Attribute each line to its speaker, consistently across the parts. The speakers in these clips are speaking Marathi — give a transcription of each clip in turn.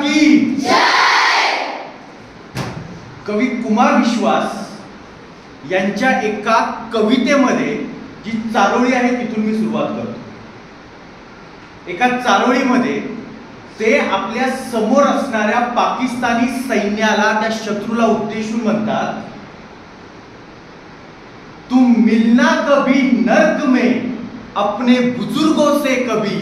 Speaker 1: की जय। कवी कुमार विश्वास यांच्या एका कवितेमध्ये जी चारोळी आहे तिथून मी सुरुवात करतो। एका चारोळीमध्ये ते आपल्या समोर असणाऱ्या पाकिस्तानी सैन्याला, त्या शत्रूला उद्देशून म्हणतात, तुम मिलना कभी नर्क में अपने बुजुर्गों से, कभी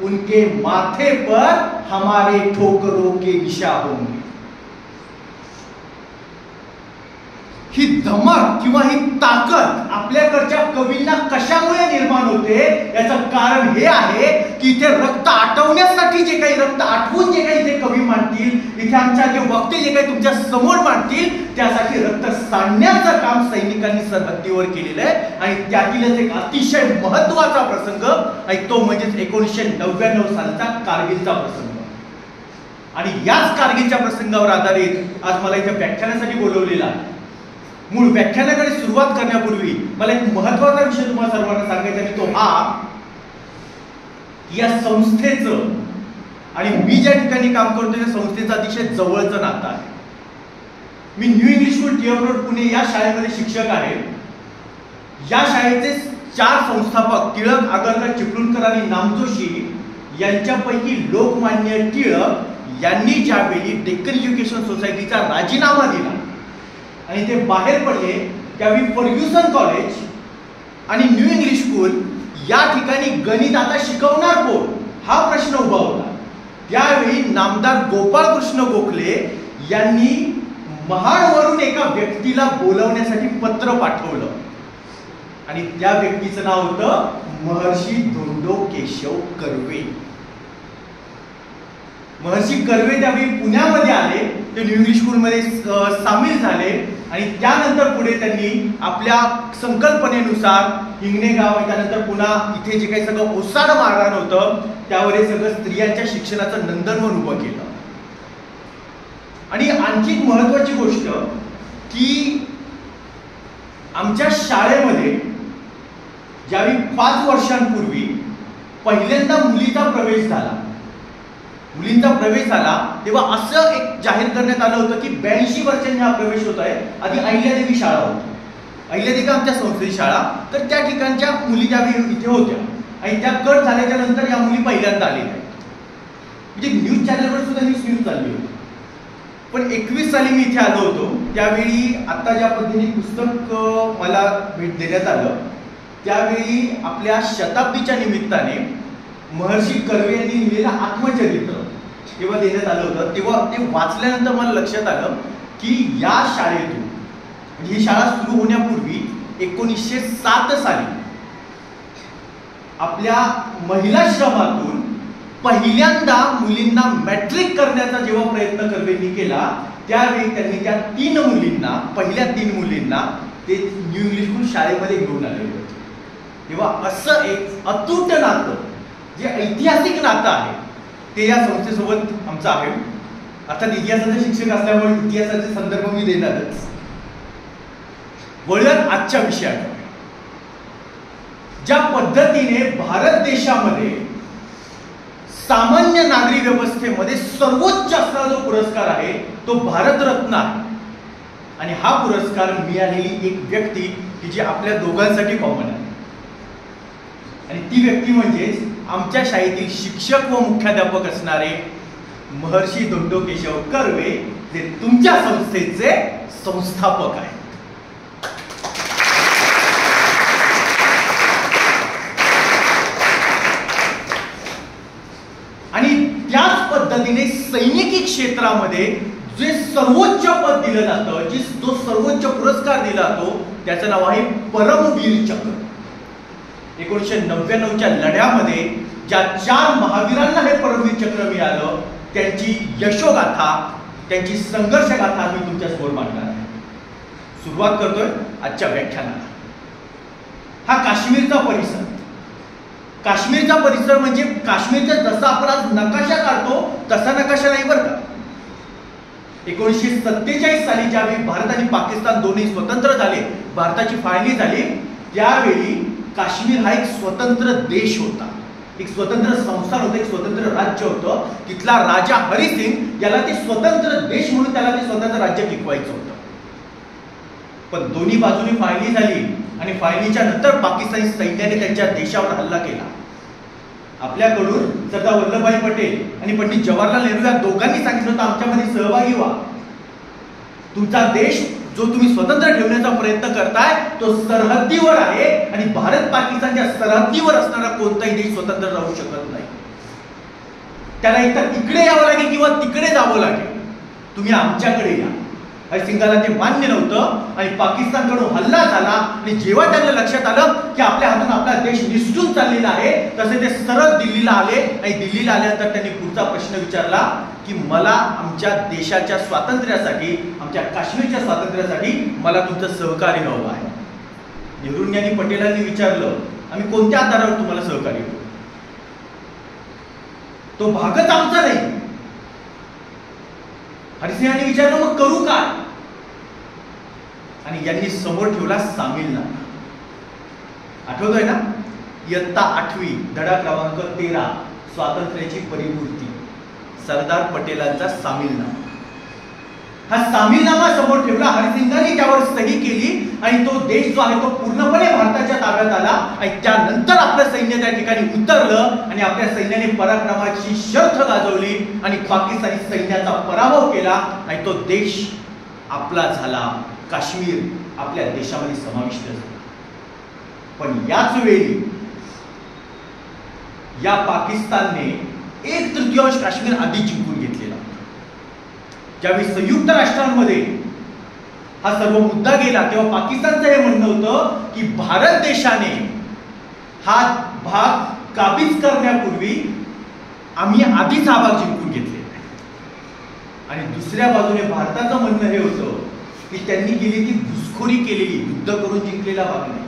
Speaker 1: उनके माथे पर हमारे ठोकरों के निशान होंगे। ही धमक किंवा ही ताकद आपल्याकडच्या कवींना कशामुळे निर्माण होते याचं कारण हे आहे की इथे रक्त आटवण्यासाठी जे काही, रक्त आठवून जे काही इथे कवी मांडतील, इथे आमच्या जे वक्ते जे काही तुमच्या समोर मांडतील, त्यासाठी रक्त सांडण्याचं काम सैनिकांनी सरहद्दीवर केलेलं आहे। आणि त्यातीलच एक अतिशय महत्त्वाचा प्रसंग आणि तो म्हणजे 1999 सालचा कारगिलचा प्रसंग। आणि याच कारगिलच्या प्रसंगावर आधारित आज मला इथे व्याख्यानासाठी बोलवलेला आहे। मूळ व्याख्यानाकडे सुरुवात करण्यापूर्वी मला एक महत्त्वाचा विषय तुम्हाला सर्वांना सांगायचा आहे, तो हा, या संस्थेचं आणि मी ज्या ठिकाणी काम करतो त्या संस्थेचं अतिशय जवळचं नातं आहे। मी new English school Tilak road Pune या शाळेमध्ये शिक्षक आहे। या शाळेचे 4 संस्थापक टिळक, आगरकर, चिपळूणकर आणि नामजोशी यांच्यापैकी लोकमान्य टिळक यांनी ज्यावेळी डेक्कन एज्युकेशन सोसायटीचा राजीनामा दिला आणि ते बाहेर पडले, त्यावेळी फर्ग्युसन कॉलेज आणि न्यू इंग्लिश स्कूल या ठिकाणी गणित आता शिकवणार कोण हा प्रश्न उभा होता। त्यावेळी नामदार गोपाळकृष्ण गोखले यांनी महाडवरून एका व्यक्तीला बोलवण्यासाठी पत्र पाठवलं आणि त्या व्यक्तीचं नाव होतं महर्षी धोंडो केशव कर्वे। महर्षी कर्वे त्यावेळी पुण्यामध्ये आले, ते न्यू इंग्लिश स्कूलमध्ये सामील झाले आणि त्यानंतर पुढे त्यांनी आपल्या संकल्पनेनुसार हिंगणे गाव, त्यानंतर पुन्हा इथे जे काही सगळं ओसाड मारहाण होतं त्यावर हे सगळं स्त्रियांच्या शिक्षणाचं नंदनवन उभं केलं। आणि आणखी एक महत्त्वाची गोष्ट की आमच्या शाळेमध्ये ज्यावेळी 5 वर्षांपूर्वी पहिल्यांदा मुलीचा प्रवेश झाला, तेव्हा असं एक जाहीर करण्यात आलं होतं की 82 वर्षांनी हा प्रवेश होत आहे। आधी अहिल्यादेवी शाळा होती, अहिल्यादेवी आमच्या संस्थेची शाळा, तर त्या ठिकाणच्या मुली त्यावेळी इथे होत्या आणि त्या कट झाल्याच्या नंतर या मुली पहिल्यांदा आलेल्या आहेत। म्हणजे न्यूज चॅनलवर सुद्धा ही न्यूज चालली होती। पण 21 साली मी इथे आलो होतो, त्यावेळी आता ज्या पद्धतीने पुस्तक मला भेट देण्यात आलं, त्यावेळी आपल्या शताब्दीच्या निमित्ताने महर्षी कर्वे यांनी लिहिलेलं आत्मचरित्र जेव्हा देण्यात आलं होतं, तेव्हा ते वाचल्यानंतर मला लक्षात आलं की या शाळेतून, म्हणजे ही शाळा सुरू होण्यापूर्वी 1907 साली आपल्या महिलाश्रमातून पहिल्यांदा मुलींना मॅट्रिक करण्याचा जेव्हा प्रयत्न कर्वेंनी केला, त्यावेळी त्यांनी त्या 3 मुलींना, पहिल्या 3 मुलींना ते न्यू इंग्लिश स्कूल शाळेमध्ये घेऊन आले होते। तेव्हा असं एक अतूट नातं, जे ऐतिहासिक नातं आहे, ते या संस्थेसोबत आमचं आहे। अर्थात इतिहासाचे शिक्षक असल्यामुळे इतिहासाचे संदर्भ मी देणारच। वळूयात आजच्या विषयाकडे। ज्या पद्धतीने भारत देशामध्ये सामान्य नागरी व्यवस्थेमध्ये सर्वोच्च असणारा जो पुरस्कार आहे तो भारतरत्न आहे आणि हा पुरस्कार मिळालेली एक व्यक्ती की जी आपल्या दोघांसाठी कॉमन आहे आणि ती व्यक्ती म्हणजेच आमच्या शाळेतील शिक्षक व मुख्याध्यापक असणारे महर्षी धोंडो केशव कर्वे, जे तुमच्या संस्थेचे संस्थापक आहेत। आणि त्याच पद्धतीने सैनिकी क्षेत्रामध्ये जे सर्वोच्च पद दिलं जातं, जो सर्वोच्च पुरस्कार दिला जातो, त्याचं नाव आहे परमवीर चक्र। 1999च्या लढ्यामध्ये ज्या 4 महावीरांना हे परमवीर चक्र मिळालं, त्यांची यशोगाथा, त्यांची संघर्षगाथा मी तुमच्या समोर मांडणार आहे। सुरुवात करतोय आजच्या व्याख्यानाला। हा काश्मीरचा परिसर, काश्मीरचा परिसर म्हणजे काश्मीरचा जसा आपण आज नकाशा काढतो तसा नकाशा नाही बरं का। 1947 साली ज्यावेळी भारत आणि पाकिस्तान दोन्ही स्वतंत्र झाले, भारताची फाळणी झाली, त्यावेळी काश्मीर हा एक स्वतंत्र देश होता एक स्वतंत्र संस्थान होतं, एक स्वतंत्र राज्य होतं. तिथला राजा हरिसिंग याला ते स्वतंत्र देश म्हणून त्याला ते स्वतंत्र राज्य टिकवायचं होतं. पण दोन्ही बाजूनी फायली झाली आणि फायलीच्या नंतर पाकिस्तानी सैन्याने त्यांच्या देशावर हल्ला केला. आपल्याकडून सरदार वल्लभभाई पटेल आणि पंडित जवाहरलाल नेहरू या दोघांनी सांगितलं होतं आमच्यामध्ये सहभागी व्हा. तुमचा देश जो तुम्ही स्वतंत्र ठेवण्याचा प्रयत्न करताय तो सरहद्दीवर आहे आणि भारत पाकिस्तानच्या सरहद्दीवर असणारा कोणताही देश स्वतंत्र राहू शकत नाही. त्याला एकतर इकडे यावं लागेल किंवा तिकडे जावं लागेल. तुम्ही आमच्याकडे या. हरिसिंगाला ते मान्य नव्हतं आणि पाकिस्तानकडून हल्ला झाला आणि जेव्हा त्यांना लक्षात आलं की आपल्या हातून आपला देश निसटून चाललेला आहे तसे ते सरळ दिल्लीला आले आणि दिल्लीला आल्यानंतर त्यांनी पुढचा प्रश्न विचारला की मला आमच्या देशाच्या स्वातंत्र्यासाठी, आमच्या काश्मीरच्या स्वातंत्र्यासाठी मला तुमचं सहकार्य हवं आहे. नेहरूंनी आणि पटेलांनी विचारलं आम्ही कोणत्या आधारावर तुम्हाला सहकार्य करू? तो भागच आमचा नाही. हरिसिंगांनी विचारलं मग करू काय? आणि यांनी समोर ठेवला सामीलनामा. आठवतोय ना? इयत्ता 8वी धडा क्रमांक 13 स्वातंत्र्याची परिपूर्ती, सरदार पटेलांचा सामीलनामा. हा सामीलनामा समोर ठेवला. हरिसिंगांनी त्यावर सही केली आणि तो देश जो आहे तो पूर्णपणे भारताच्या ताब्यात आला आणि त्यानंतर आपलं सैन्य त्या ठिकाणी उतरलं आणि आपल्या सैन्याने पराक्रमाची शर्थ गाजवली आणि पाकिस्तानी सैन्याचा पराभव केला आणि तो देश आपला झाला. काश्मीर आपल्या देशामध्ये समाविष्ट झाला. पण याच वेळी या पाकिस्तानने 1/3 काश्मीर आधी जिंकून घेतलेला. ज्यावेळी संयुक्त राष्ट्रांमध्ये हा सर्व मुद्दा गेला तेव्हा पाकिस्तानचं हे म्हणणं होतं की भारत देशाने हा भाग काबीज करण्यापूर्वी आम्ही आधीच हा भाग जिंकून घेतलेला आहे. आणि दुसऱ्या बाजूने भारताचं म्हणणं हे होतं की त्यांनी केली ती घुसखोरी केलेली, युद्ध करून जिंकलेला भाग नाही.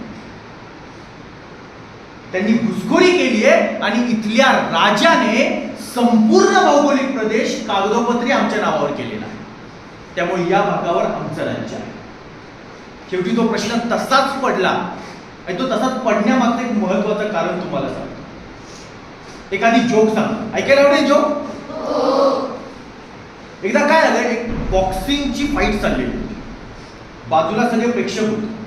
Speaker 1: त्यांनी घुसखोरी केली आहे आणि इथल्या राजाने संपूर्ण भौगोलिक प्रदेश कागदोपत्री आमच्या नावावर केलेला आहे. त्यामुळे या भागावर आमचं राज्य आहे. शेवटी तो प्रश्न तसाच पडला आणि तो तसाच पडण्यामागचं एक महत्वाचं कारण तुम्हाला सांगतो. एखादी जोक सांग, ऐकायला आवडेल जोक? एकदा काय झालं, एक बॉक्सिंगची फाईट चाललेली होती. बाजूला सगळे प्रेक्षक होते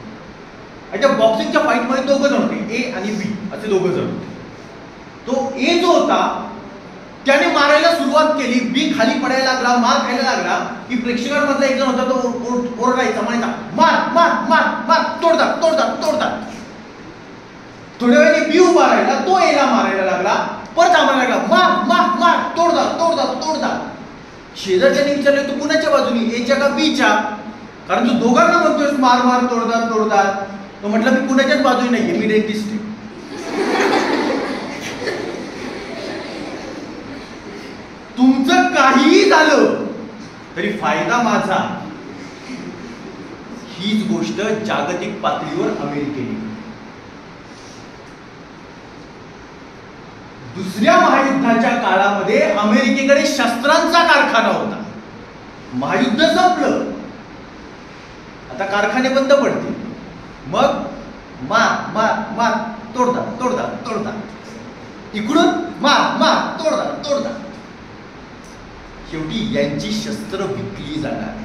Speaker 1: आणि त्या बॉक्सिंगच्या फाईट मध्ये दोघं जण होते, ए आणि बी असे दोघं जण होते. तो ए जो होता त्याने मारायला सुरुवात केली. बी खाली पडायला लागला, मार खायला लागला की प्रेक्षकांमधला एक जण होता तो ओरडायचा, म्हणायचा मार मार मार मार, तोडतात तोडतात तोडतात. थोड्या वेळाने बी उभा राहिला, तो एला मारायला लागला, परत आम्हाला लागला मार मार मार, तोडतात तोडतात तोडतात. शेजारच्याने विचारलं तू कुणाच्या बाजूनी, एच्या का बीच्या? कारण तू दोघांना म्हणतोय मार मार तोडतात तोडतात. तो म्हटलं मी कुणाच्याच बाजूने नाहीये, मी डेंटिस्ट आहे. तुमचं काहीही झालं तरी फायदा माझा. हीच गोष्ट जागतिक पातळीवर अमेरिकेने. दुसऱ्या महायुद्धाच्या काळामध्ये अमेरिकेकडे शस्त्रांचा कारखाना होता. महायुद्ध संपलं, आता कारखाने बंद पडते. मग मार मार मार, तोडतात तोडतात तोडतात. इकडून मार मार, तोडतात तोडतात. शेवटी यांची शस्त्र विकली जाणार.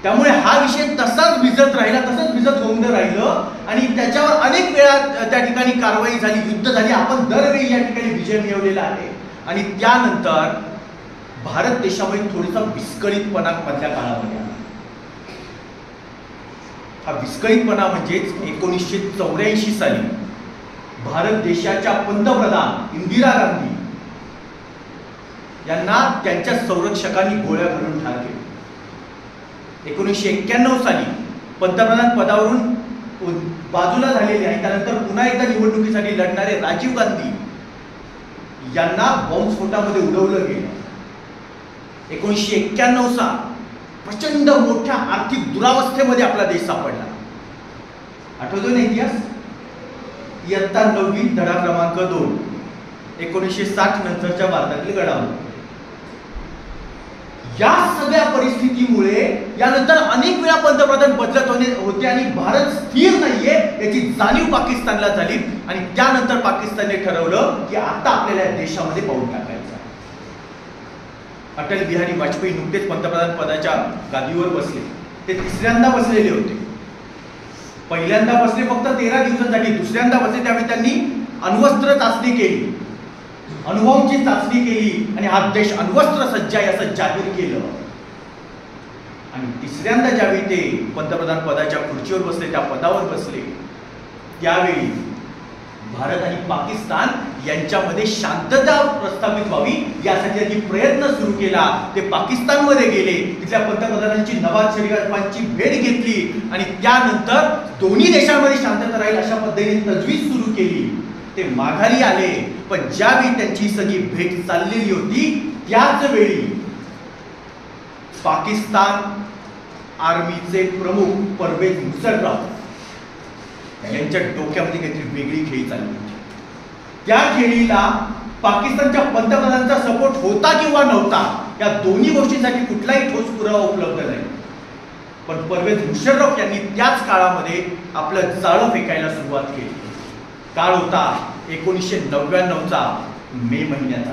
Speaker 1: त्यामुळे हा विषय तसाच भिजत राहिला, तसंच भिजत होऊन राहिलं आणि त्याच्यावर अनेक वेळा त्या ठिकाणी कारवाई झाली, युद्ध झाली. आपण दरवेळी या ठिकाणी विजय मिळवलेला आहे. आणि त्यानंतर भारत देशामध्ये थोडासा विस्कळीतपणा मधल्या काळामध्ये आला. हा विस्कळीतपणा म्हणजेच 1984 साली भारत देशाच्या पंतप्रधान इंदिरा गांधी यांना त्यांच्या संरक्षकांनी गोळ्या घालून ठार केले. 1991 साली पंतप्रधान पदावरून बाजूला झालेले आणि त्यानंतर पुन्हा एकदा निवडणुकीसाठी लढणारे राजीव गांधी यांना बॉम्बस्फोटामध्ये उडवलं गेलं. 1991 साल प्रचंड मोठ्या आर्थिक दुरावस्थेमध्ये आपला देश सापडला. आठवतो ना इतिहास? इयत्ता 9वी धडा क्रमांक 2 1960 नंतरच्या भारतातील घडामोडी. या सगळ्या परिस्थितीमुळे यानंतर अनेक वेळा पंतप्रधान बदलत होते आणि भारत स्थिर नाहीये याची जाणीव पाकिस्तानला झाली आणि त्यानंतर पाकिस्तानने ठरवलं की आता आपल्याला या देशामध्ये पाऊल टाकायचं. अटल बिहारी वाजपेयी नुकतेच पंतप्रधान पदाच्या गादीवर बसले. ते तिसऱ्यांदा बसलेले होते. पहिल्यांदा बसले फक्त 13 दिवसांसाठी, दुसऱ्यांदा बसले त्यावेळी त्यांनी अण्वस्त्र चाचणी केली, अणुबॉम्बची चाचणी केली आणि हा देश अण्वस्त्र सज्ज आहे असं जाहीर केलं. आणि तिसऱ्यांदा ज्यावेळी ते पंतप्रधान पदाच्या खुर्चीवर बसले, त्या पदावर बसले, त्यावेळी भारत आणि पाकिस्तान यांच्यामध्ये शांतता प्रस्थापित व्हावी यासाठी त्यांनी प्रयत्न सुरू केला. ते पाकिस्तानमध्ये गेले, तिथल्या पंतप्रधानांची नवाज शरीफांची भेट घेतली आणि त्यानंतर दोन्ही देशांमध्ये शांतता राहील अशा पद्धतीने तजवीज सुरू केली. ते माघारी आले, पण ज्यावेळी त्यांची सगळी भेट चाललेली होती त्याच वेळी पाकिस्तान आर्मीचे प्रमुख परवेज मुशर्रफ यांच्या डोक्यामध्ये काहीतरी वेगळी खेळी चालली होती. त्या खेळीला पाकिस्तानच्या पंतप्रधानांचा सपोर्ट होता किंवा नव्हता या दोन्ही गोष्टींसाठी कुठलाही ठोस पुरावा उपलब्ध नाही. पण परवेज मुशर्रफ यांनी त्याच काळामध्ये आपलं जाळं फेकायला सुरुवात केली. काळ होता 1999चा मे महिन्याचा.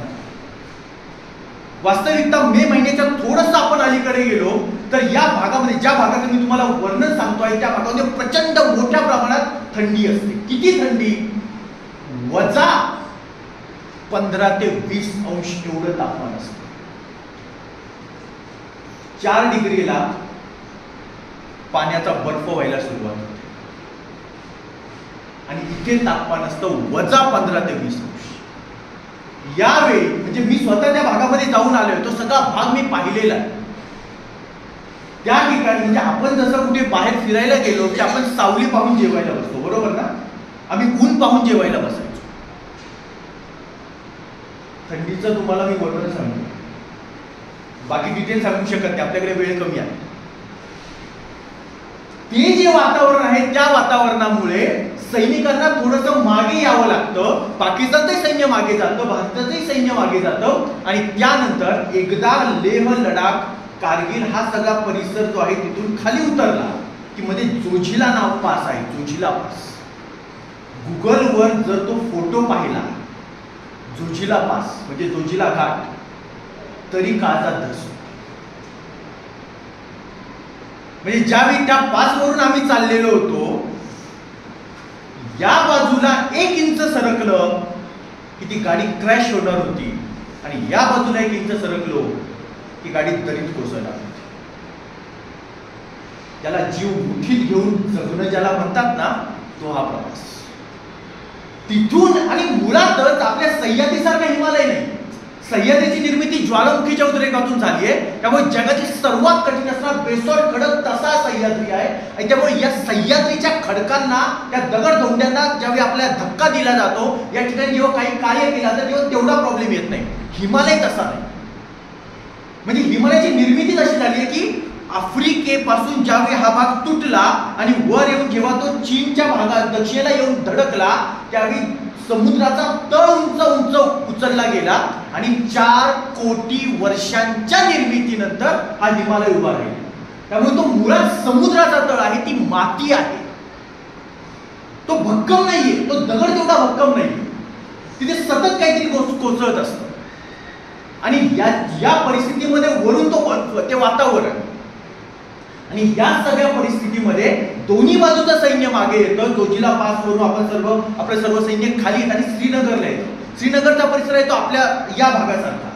Speaker 1: वास्तविकता मे महिन्याच्या थोडंसं आपण अलीकडे गेलो तर या भागामध्ये, ज्या भागात मी तुम्हाला वर्णन सांगतोय त्या भागामध्ये प्रचंड मोठ्या प्रमाणात थंडी असते. किती थंडी? -15 ते 20 अंश एवढं तापमान असतं. 4 डिग्रीला पाण्याचा बर्फ व्हायला सुरुवात होते आणि इथे तापमान असतं -15 ते 20 अंश. यावेळी म्हणजे मी स्वतः त्या भागामध्ये जाऊन आलोय, तो सगळा भाग मी पाहिलेला आहे. त्या ठिकाणी म्हणजे आपण जसं कुठे बाहेर फिरायला गेलो की आपण सावली पाहून जेवायला बसतो, बरोबर ना? आम्ही ऊन पाहून जेवायला बसायचो. थंडीचं तुम्हाला मी वर्णन सांगतो, बाकी डिटेल सांगू शकत नाही, आपल्याकडे वेळ कमी आहे. ते जे वातावरण आहे त्या वातावरणामुळे सैनिकांना थोडंसं मागे यावं लागतं. पाकिस्तानचं सैन्य मागे जातं, भारताचंही सैन्य मागे जातं आणि त्यानंतर एकदा लेह, लडाख, कारगिल हा सगळा परिसर जो आहे तिथून खाली उतरला की मध्ये जोझिला नाव पास आहे, जोझिला पास. गुगलवर जर तो फोटो पाहिला जोझिला पास म्हणजे जोझिला घाट, तरी काळजात धस. म्हणजे ज्यावेळी त्या पासवरून आम्ही चाललेलो होतो, या बाजूला 1 इंच सरकलं की ती गाडी क्रॅश होणार होती आणि या बाजूला 1 इंच सरकलो की गाडी दरीत कोसळणार होती. त्याला जीव मुठीत घेऊन जगणं ज्याला म्हणतात ना, तो हा प्रवास. तिथून आणि मुळातच आपल्या सह्याद्रीसारखा हिमालय नाही. सह्याद्रीची निर्मिती ज्वालामुखीच्या उद्रेकातून झाली आहे, त्यामुळे जगातील सर्वात कठीण असणारा बेसॉल्ट खडक तसा सह्याद्री आहे. आणि त्यामुळे या सह्याद्रीच्या खडकांना, त्या दगडधोंड्यांना ज्यावेळी आपल्याला धक्का दिला जातो, या ठिकाणी जेव्हा काही कार्य केलं जातं तेव्हा तेवढा प्रॉब्लेम येत नाही. हिमालय तसा नाही. म्हणजे हिमालयाची निर्मिती अशी झाली आहे की आफ्रिकेपासून ज्यावेळी हा भाग तुटला आणि वर येऊन जेव्हा तो चीनच्या भागात दक्षिणेला येऊन धडकला, त्यावेळी समुद्राचा तळ उंच उंच उचलला गेला आणि 4 कोटी वर्षांच्या निर्मितीनंतर हा हिमालय उभा राहिला. त्यामुळे तो मुळात समुद्राचा तळ आहे, ती माती आहे, तो भक्कम नाहीये, तो दगड तेवढा भक्कम नाहीये. तिथे सतत काहीतरी कोसळत असतं आणि या परिस्थितीमध्ये वरून ते वातावरण आणि या सगळ्या परिस्थितीमध्ये दोन्ही बाजूचं सैन्य मागे येतं. जोझिला पास वरून आपलं सर्व सैन्य खाली येतं आणि श्रीनगरला येतं. श्रीनगरचा परिसर आहे तो आपल्या या भागासारखा,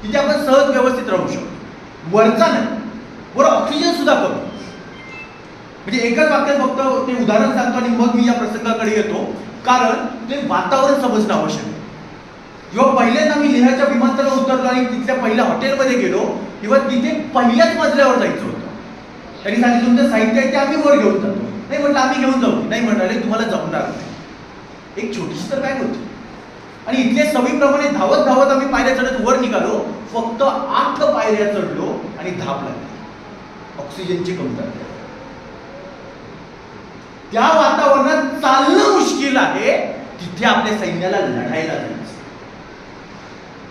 Speaker 1: तिथे आपण सहज व्यवस्थित राहू शकतो. वरचा नाही, वर ऑक्सिजन सुद्धा कमी. म्हणजे एकच वाक्यात फक्त ते उदाहरण सांगतो आणि मग मी या प्रसंगाकडे येतो, कारण ते वातावरण समजणं आवश्यक आहे. जेव्हा पहिल्यांदा मी लेहच्या विमानतळावर उतरलो आणि तिथल्या पहिल्या हॉटेलमध्ये गेलो, तेव्हा तिथे पहिल्याच मजल्यावर जायचं होतं. त्यांनी सांगितलं तुमचं साहित्य आहे ते आम्ही वर घेऊन जातो. नाही म्हटलं आम्ही घेऊन जाऊ. नाही म्हणाले तुम्हाला जमणार नाही. एक छोटीशी तर बॅग होती आणि इथल्या सवयीप्रमाणे धावत धावत आम्ही पायऱ्या चढत वर निघालो. फक्त 8 पायऱ्या चढलो आणि धाप लागली. ऑक्सिजनची कमतरता. त्या वातावरणात चालणं मुश्किल आहे, तिथे आपल्या सैन्याला लढायला जायचं.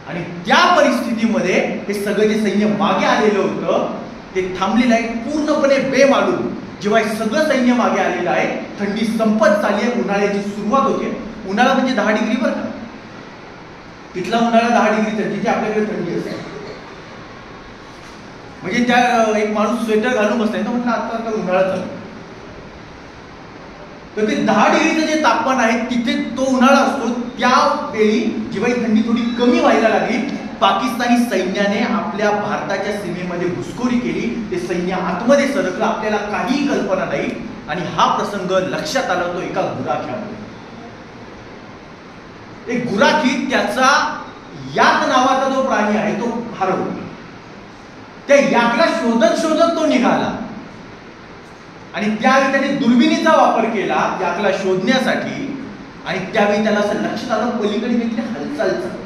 Speaker 1: आणि त्या परिस्थितीमध्ये हे सगळं जे सैन्य मागे आलेलं होतं ते थांबलेलं आहे पूर्णपणे बेमालूम. जेव्हा हे सगळं सैन्य मागे आलेलं आहे, थंडी संपत चालली आहे, उन्हाळ्याची सुरुवात होते. उन्हाळा म्हणजे 10 डिग्री बरं का, तिथला उन्हाळा 10 डिग्रीचा, जिथे आपल्याकडे थंडी असते. म्हणजे त्या एक माणूस स्वेटर घालून बसताय ना, म्हटलं आता उन्हाळा चालू. तर ते 10 डिग्रीचं जे तापमान आहे तिथे तो उन्हाळा असतो. त्यावेळी जेव्हा ही थंडी थोडी कमी व्हायला लागली, पाकिस्तानी सैन्याने आपल्या भारताच्या सीमेमध्ये घुसखोरी केली. ते सैन्य आतमध्ये सरकलं, आपल्याला काहीही कल्पना नाही. आणि हा प्रसंग लक्षात आला तो एका गुराख्यामध्ये. एक गुराखी त्याचा याक नावाचा जो प्राणी आहे तो हरवला. त्या याकला शोधत शोधत तो निघाला आणि त्यावेळी त्याने दुर्बिणीचा वापर केला याकला शोधण्यासाठी. आणि त्यावेळी त्याला असं लक्षात आलं पलीकडे काहीतरी हालचाल चालू.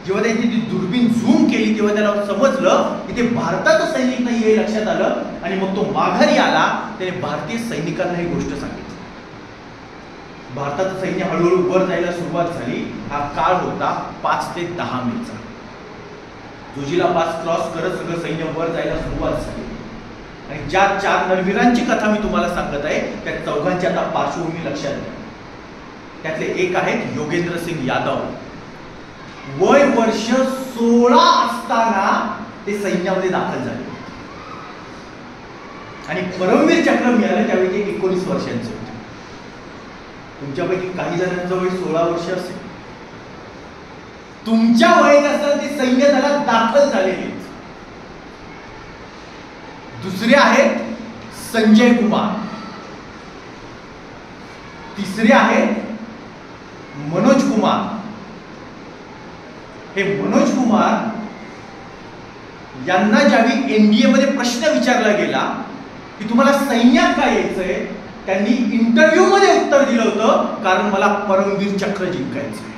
Speaker 1: जेव्हा त्याने ती दुर्बीण झूम केली तेव्हा त्याला समजलं की ते भारताचं सैनिक नाही हे लक्षात आलं. आणि मग तो माघारी आला. त्याने भारतीय सैनिकांना ही गोष्ट सांगितली. भारताचं सैन्य हळूहळू वर जायला सुरुवात झाली. हा काळ होता 5 ते 10 मेचा. जोजिला पास क्रॉस करत सगळं सैन्य वर जायला सुरुवात झाली. आणि ज्या 4 नरवीरांची कथा मी तुम्हाला सांगत आहे त्या चौघांची आता पार्श्वभूमी लक्षात घ्या. त्यातले एक आहेत योगेंद्र सिंग यादव. वय वर्ष 16 असताना ते सैन्यामध्ये दाखल झाले आणि परमवीर चक्र मिळालं. त्यावेळी ते 19 वर्षांचे होते. तुमच्यापैकी काही जणांचं वय 16 वर्ष असेल. तुमच्या वयात असताना ते सैन्य दलात दाखल झालेले. दुसरे आहेत संजय कुमार. तिसरे आहेत मनोज कुमार. हे मनोज कुमार यांना ज्यावेळी एनडीए मध्ये प्रश्न विचारला गेला की तुम्हाला सैन्यात काय यायचंय, त्यांनी इंटरव्ह्यू मध्ये उत्तर दिलं होतं कारण मला परमवीर चक्र जिंकायचंय.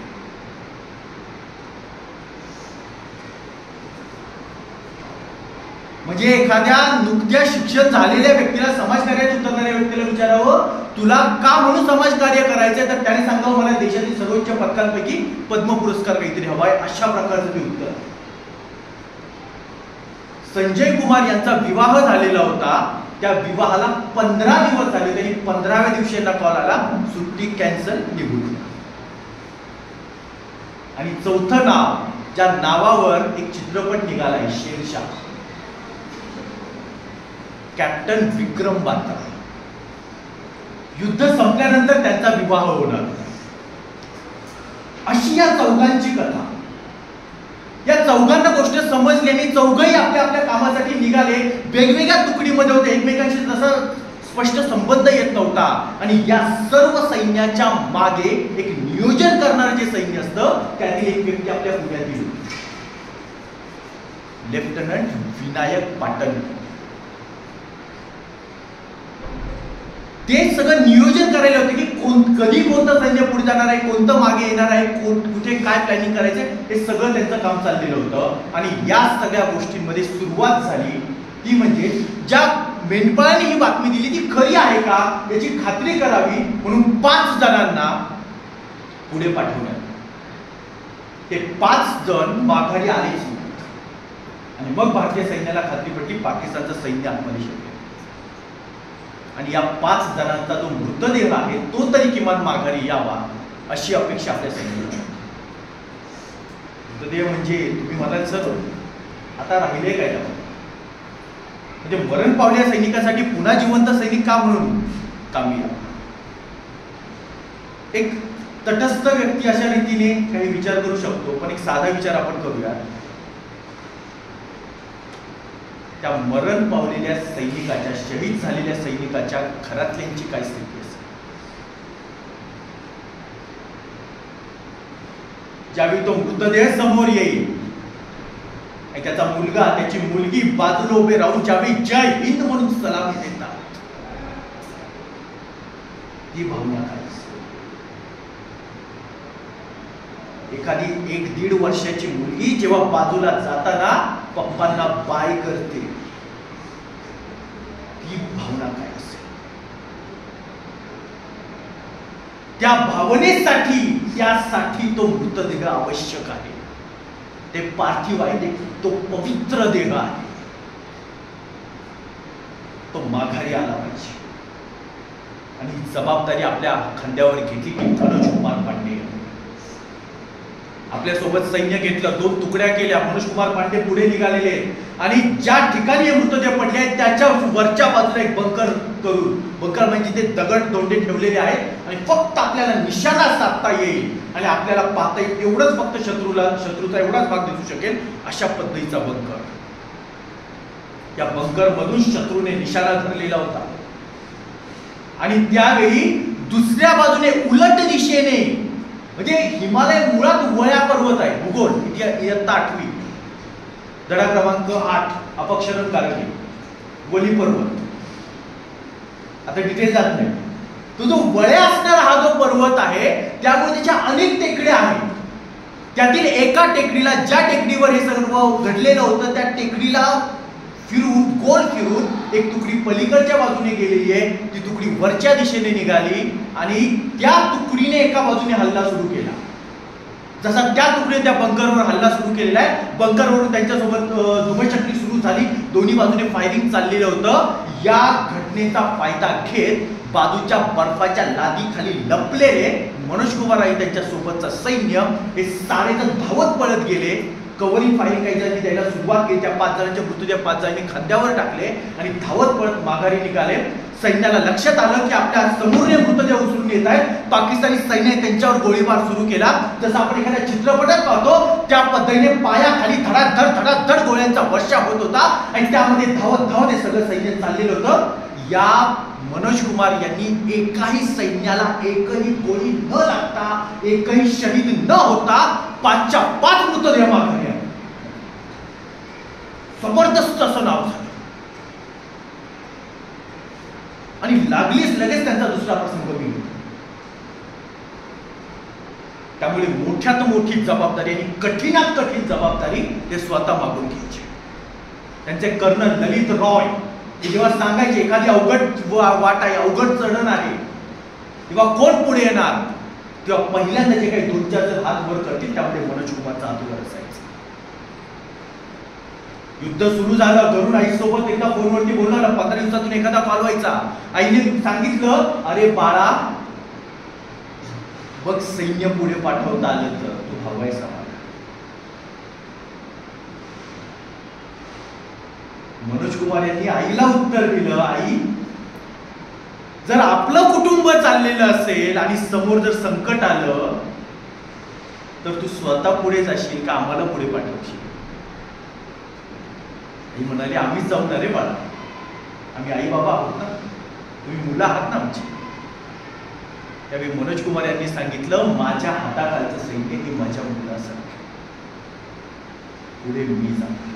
Speaker 1: म्हणजे एखाद्या नुकत्या शिक्षण झालेल्या व्यक्तीला, समाजकार्यात उतरणाऱ्या व्यक्तीला विचारावं तुला का म्हणून समाजकार्य करायचंय, तर त्याने सांगावं मला देशातील सर्वोच्च पदकांपैकी पद्म पुरस्कार काहीतरी हवाय. अशा प्रकारचं ते उत्तर. संजय कुमार यांचा विवाह झालेला होता. त्या विवाहाला 15 दिवस झाले. त्यांनी 15व्या दिवशी कॉल आला सुट्टी कॅन्सल, निघून. आणि चौथं नाव, ज्या नावावर एक चित्रपट निघालाय शेरशाह, कॅप्टन विक्रम बात्रा. युद्ध संपल्यानंतर त्यांचा विवाह होणार. अशी या चौघांची कथा. या चौघांना गोष्ट समजली आणि चौघही आपल्या आपल्या कामासाठी निघाले. वेगवेगळ्या तुकडीमध्ये होते, एकमेकांशी तसा स्पष्ट संबंध येत नव्हता. आणि या सर्व सैन्याच्या मागे एक नियोजन करणारं जे सैन्य असतं त्यातील एक व्यक्ती आपल्या पुण्यातील, लेफ्टनंट विनायक पाटण. ते सगळं नियोजन करायला होते की कधी कोणतं सैन्य पुढे जाणार आहे, कोणतं मागे येणार आहे, कुठे काय प्लॅनिंग करायचंय, हे सगळं त्यांचं काम चाललेलं होतं. आणि या सगळ्या गोष्टींमध्ये सुरुवात झाली ती म्हणजे ज्या मेंढपाळांनी ही बातमी दिली ती खरी आहे का याची खात्री करावी म्हणून 5 जणांना पुढे पाठवण्यात. ते 5 जण माघारी आलेच नाहीत. आणि मग भारतीय सैन्याला खात्री पडली पाकिस्तानचं सैन्य आतमध्ये शिरले. आणि या 5 जणांचा जो मृतदेह आहे तो तरी किमान माघारी यावा अशी अपेक्षा आपल्या सैन्याला. मृतदेह म्हणजे तुम्ही म्हणाल सर आता राहिले काय त्यावर, म्हणजे मरण पावलेल्या सैनिकासाठी पुन्हा जिवंत सैनिक का म्हणून कामी यावं. एक तटस्थ व्यक्ती अशा रीतीने काही विचार करू शकतो, पण एक साधा विचार आपण करूया. त्या मरण पावलेल्या सैनिकाच्या, शहीद झालेल्या सैनिकाच्या घरातल्यांची काय स्थिती असेल. ज्यावेळी तो मृतदेह समोर येईल आणि त्याचा मुलगा, त्याची मुलगी बाजूला उभे राहून ज्यावेळी जय हिंद म्हणून सलामी देतात, ती भावना काय असेल. एखादी 1-1.5 वर्षाची मुलगी जेव्हा बाजूला जाताना पप्पांना बाय करते, ती भावना काय असेल. त्या भावनेसाठी, त्यासाठी तो मृतदेह आवश्यक आहे. ते पार्थिव आहे, तो पवित्र देह आहे, तो माघारी आला पाहिजे. आणि जबाबदारी आपल्या खांद्यावर घेतली की मनोज कुमार पांडे. आपल्यासोबत सैन्य घेतलं, 2 तुकड्या केल्या. मनोज कुमार पांडे पुढे निघालेले आणि ज्या ठिकाणी हे मृतदेह पडले आहेत त्याच्या वरच्या बाजूला एक बंकर करून, बंकर म्हणजे ते दगड दोंडे ठेवलेले आहेत आणि फक्त आपल्याला निशाणा साधता येईल आणि आपल्याला पाहता येईल एवढंच, फक्त शत्रूचा एवढाच भाग दिसू शकेल अशा पद्धतीचा बंकर. या बंकर मधून शत्रूने निशाणा धरलेला होता. आणि त्यावेळी दुसऱ्या बाजूने उलट दिशेने, म्हणजे हिमालय मुळात वळ्या पर्वत आहे, भूगोल इयत्ता 8वी धडा क्रमांक 8 अपक्षरण कारगिल, वली पर्वत. आता डिटेल जात नाही. तो जो वळ्या असणारा हा जो पर्वत आहे त्यामुळे त्याच्या अनेक टेकड्या आहेत. त्यातील एका टेकडीला, ज्या टेकडीवर हे सर्व घडलेलं होतं त्या टेकडीला फिरून, गोल फिरून एक तुकडी पलीकडच्या बाजूने गेलेली आहे. ती तुकडी वरच्या दिशेने निघाली आणि त्या तुकडीने एका बाजूने हल्ला सुरू केला. जसा त्या तुकडीने त्या बंकरवर हल्ला सुरू केलेला आहे, बंकरवरून त्यांच्यासोबत धुमश्चक्री सुरू झाली. दोन्ही बाजूने फायरिंग चाललेलं होतं. या घटनेचा फायदा घेत बाजूच्या बर्फाच्या लादीखाली लपलेले मनोज कुमार आणि त्यांच्या सोबतचं सैन्य हे सारेजण धावत पळत गेले. कव्हरिंग फायरिंग काही जणांनी द्यायला सुरुवात केली. त्या 5 जणांचे मृतदेह 5 जणांनी खांद्यावर टाकले आणि धावत पळत माघारी निघाले. सैन्याला लक्षात आलं की आपल्या समोरने मृतदेह उचलून येत आहेत. पाकिस्तानी सैन्याने त्यांच्यावर गोळीबार सुरू केला. जसं आपण एखाद्या चित्रपटात पाहतो त्या पद्धतीने पायाखाली धडाधड गोळ्यांचा वर्षा होत होता आणि त्यामध्ये धावत धावत हे सगळं सैन्य चाललेलं होतं. या मनोज कुमार यांनी एकाही सैन्याला एकही गोळी न लागता, एकही शहीद न होता 5च्या 5 मृतदेह माघारी आले. जबरदस्त असं नाव झालं आणि लागलीच लगेच त्यांचा दुसरा प्रसंग गेला. त्यामुळे मोठ्यात मोठी जबाबदारी आणि कठीणात कठीण जबाबदारी ते स्वतः मागून घ्यायचे. त्यांचे कर्नल ललित रॉय जेव्हा सांगायचे एखादी अवघड वाट आहे, अवघड चढण आहे, तेव्हा कोण पुढे येणार, तेव्हा पहिल्यांदा जे काही 2-4 जण हात वर करतील त्यामध्ये मनोज कुमारचा हात वर असायचा. युद्ध सुरू झालं, गरुड आईसोबत एकदा फोनवरती बोलला, 15 दिवसातून एखादा कॉल व्हायचा. आईने सांगितलं, अरे बाळा बघ सैन्य पुढे पाठवता आलं तर तू हवायचा. मनोज कुमार यांनी आईला उत्तर दिलं, आई जर आपलं कुटुंब चाललेलं असेल आणि समोर जर संकट आलं तर तू स्वतः पुढे जाशील का आम्हाला पुढे पाठवशील? आई म्हणाली, आम्हीच जाऊन रे बाळा, आम्ही आई बाबा आहोत ना, तुम्ही मुलं आहात ना आमची. त्यावेळी मनोज कुमार यांनी सांगितलं, माझ्या हाताखालचं सैन्य हे माझ्या मुलासारखं, पुढे मी जाणार.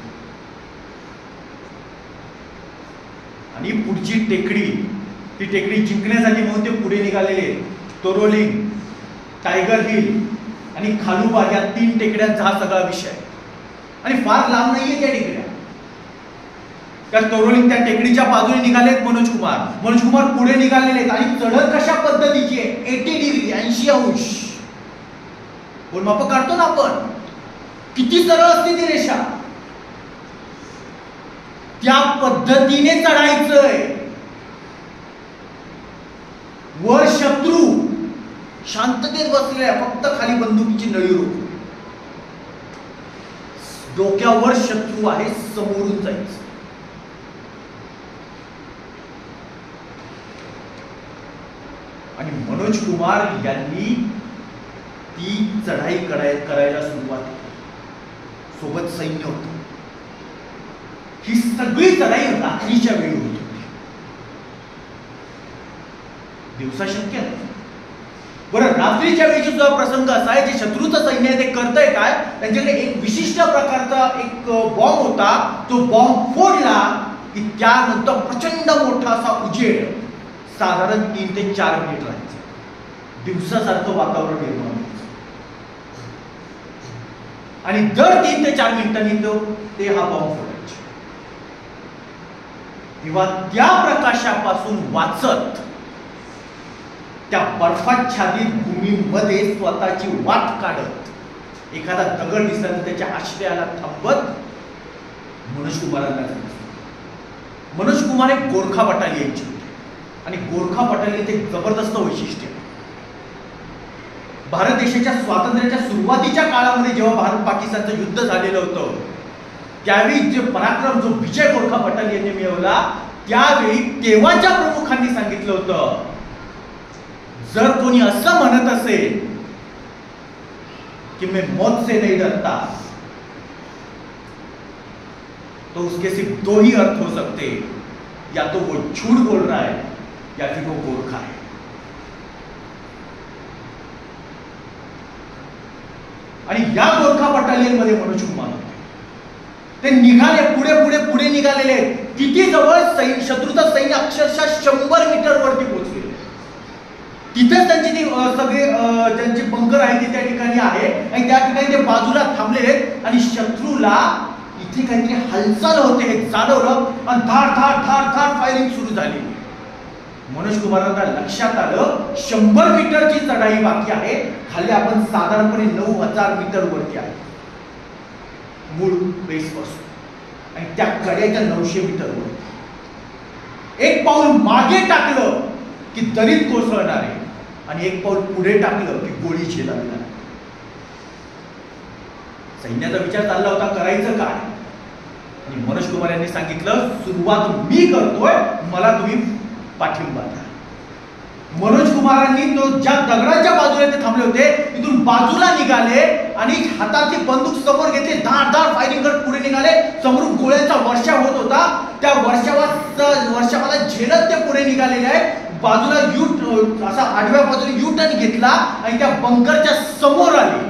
Speaker 1: आणि पुढची टेकडी, ती टेकडी जिंकण्यासाठी म्हणून ते पुढे निघालेले. तोरोलिंग, टायगर हिल आणि खालुबाग या 3 टेकड्यांचा हा सगळा विषय. आणि फार लांब नाहीये त्या टेकड्या. त्या तोरोलिंग त्या टेकडीच्या बाजूने निघालेत मनोज कुमार. मनोज कुमार पुढे निघालेले आहेत आणि चढण कशा पद्धतीची आहे, 80 डिग्री 80 अंश. माप काढतो ना आपण, किती सरळ असते ती रेषा, त्या पद्धतीने चढायचंय. वर शत्रू शांततेत बसलेला, फक्त खाली बंदुकीची नळी रोखून. डोक्यावर शत्रू आहे, समोरून जायचं. आणि मनोज कुमार यांनी ती चढाई करायला सुरुवात केली. सोबत सैन्य होतं. ही सगळी चढाई रात्रीच्या वेळी होत होती, दिवसा शक्य नाही. बरं, रात्रीच्या वेळीचा जो प्रसंग असा आहे, जे शत्रूचं सैन्य ते करतंय काय, त्यांच्याकडे एक विशिष्ट प्रकारचा एक बॉम्ब होता. तो बॉम्ब फोडला की त्यानंतर प्रचंड मोठा असा उजेड, साधारण 3 ते 4 मिनिट राहायचं. दिवसासारखं वातावरण निर्माण व्हायचं. आणि दर 3 ते 4 मिनिटांनी ते हा बॉम्ब फोडायचे. तेव्हा त्या प्रकाशापासून वाचत त्या बर्फाच्छादित भूमीमध्ये स्वतःची वाट काढत एखादा दगड दिसला तर त्याच्या आश्रयाला थांबत मनोज कुमारांना मनोज कुमार एक गोरखा बटालियनचे होते आणि गोरखा बटालियन एक जबरदस्त वैशिष्ट्य. भारत देशाच्या स्वातंत्र्याच्या सुरुवातीच्या काळामध्ये जेव्हा भारत पाकिस्तानचं युद्ध झालेलं होतं त्यावेळी जे पराक्रम जो विजय गोरखा बटालियनने मिळवला त्यावेळी तेव्हाच्या प्रमुखांनी सांगितलं होतं जर कोणी असं म्हणत असेल कि मैं मौत से नहीं डरता तो उसके सिर्फ दो ही अर्थ हो सकते, या तो वो झूठ बोल रहा है या फिर वो गोरखा है. आणि या गोरखा बटालियन मध्ये मनोज कुमार होते. ते निघाले पुढे निघालेले. किती जवळ शत्रूचं सैन्य अक्षरशः 100 मीटर वरती पोहोचले. तिथेच त्यांची ती सगळे ज्यांचे बंकर आहे ते त्या ठिकाणी आहे आणि त्या ठिकाणी ते बाजूला थांबले आणि शत्रूला इथे काहीतरी हालचाल होते हे जाणवलं आणि धाड धाड धाड धाड फायरिंग सुरू झाली. मनोज कुमारांना लक्षात आलं 100 मीटरची चढाई बाकी आहे. खाली आपण साधारणपणे 9000 मीटर वरती आहे मूळ बेस पासून आणि त्या कड्याच्या 900 मीटर वर एक पाऊल मागे टाकलं की दरीत कोसळणार आहे आणि एक पाऊल पुढे टाकलं की गोळी झेलावी. सैन्याचा विचार चालला होता करायचं काय आणि मनोज कुमार यांनी सांगितलं सुरुवात मी करतोय, मला तुम्ही पाठिंबा द्या. मनोज कुमारांनी तो ज्या दगडाच्या बाजूला ते थांबले होते तिथून बाजूला निघाले आणि हातातली बंदूक समोर घेतली. धाड धाड फायरिंग करत पुढे निघाले. समोरून गोळ्यांचा वर्षाव होत होता. त्या वर्षावाला झेलत ते पुढे निघालेले आहेत. बाजूला असा आडव्या बाजूने यू टर्न घेतला आणि त्या बंकरच्या समोर आले